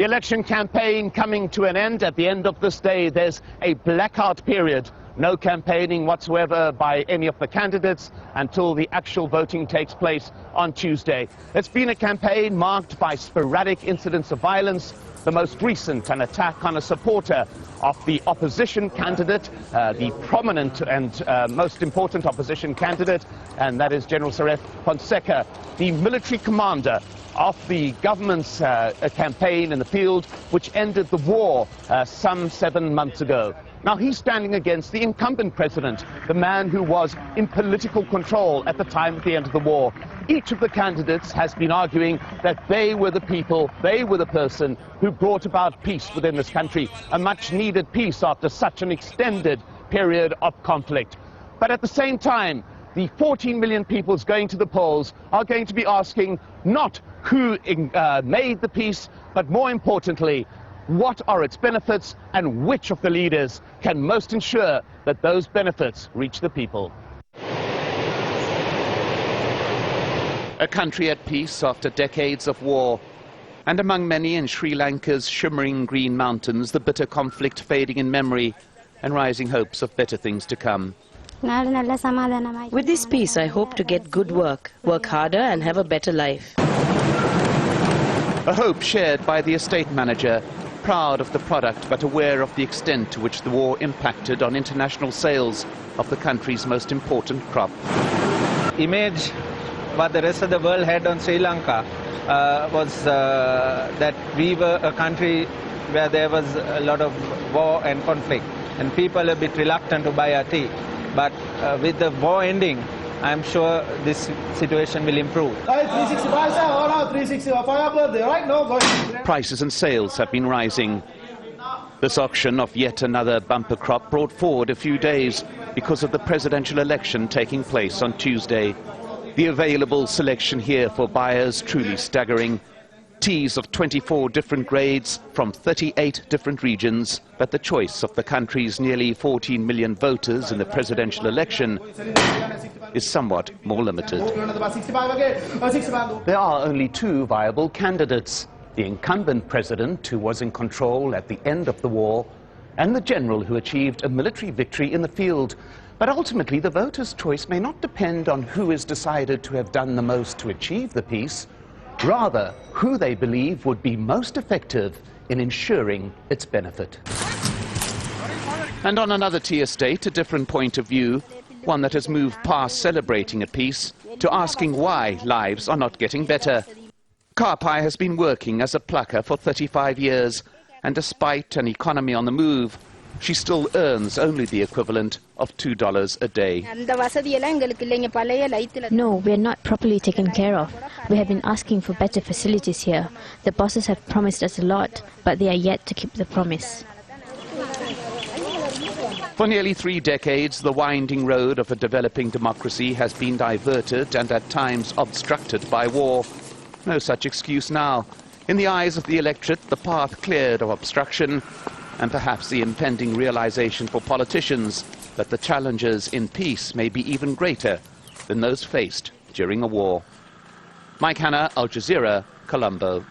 The election campaign coming to an end. At the end of this day, there's a blackout period. No campaigning whatsoever by any of the candidates until the actual voting takes place on Tuesday. It's been a campaign marked by sporadic incidents of violence. The most recent, an attack on a supporter of the opposition candidate, the prominent and most important opposition candidate, and that is General Sir Fonseca, the military commander of the government's campaign in the field, which ended the war some 7 months ago. Now he's standing against the incumbent president, the man who was in political control at the time of the end of the war. Each of the candidates has been arguing that they were the people, they were the person who brought about peace within this country, a much needed peace after such an extended period of conflict. But at the same time, the 14 million people going to the polls are going to be asking not who made the peace, but more importantly, what are its benefits and which of the leaders can most ensure that those benefits reach the people. A country at peace after decades of war, and among many in Sri Lanka's shimmering green mountains, the bitter conflict fading in memory and rising hopes of better things to come. With this peace, I hope to get good work harder and have a better life. A hope shared by the estate manager, proud of the product but aware of the extent to which the war impacted on international sales of the country's most important crop. Image what the rest of the world had on Sri Lanka was that we were a country where there was a lot of war and conflict, and people a bit reluctant to buy our tea. But with the war ending, I'm sure this situation will improve. Prices and sales have been rising. This auction of yet another bumper crop brought forward a few days because of the presidential election taking place on Tuesday. The available selection here for buyers truly staggering. Teas of 24 different grades from 38 different regions, but the choice of the country's nearly 14 million voters in the presidential election is somewhat more limited. There are only two viable candidates: the incumbent president, who was in control at the end of the war, and the general who achieved a military victory in the field. But ultimately, the voters' choice may not depend on who is decided to have done the most to achieve the peace, rather who they believe would be most effective in ensuring its benefit. And on another tea estate, a different point of view, one that has moved past celebrating a peace to asking why lives are not getting better. Karpai has been working as a plucker for 35 years, and despite an economy on the move, she still earns only the equivalent of $2 a day. No, we are not properly taken care of. We have been asking for better facilities here. The bosses have promised us a lot, but they are yet to keep the promise. For nearly 3 decades, the winding road of a developing democracy has been diverted and at times obstructed by war. No such excuse now. In the eyes of the electorate, the path cleared of obstruction, and perhaps the impending realization for politicians that the challenges in peace may be even greater than those faced during a war. Mike Hanna, Al Jazeera, Colombo.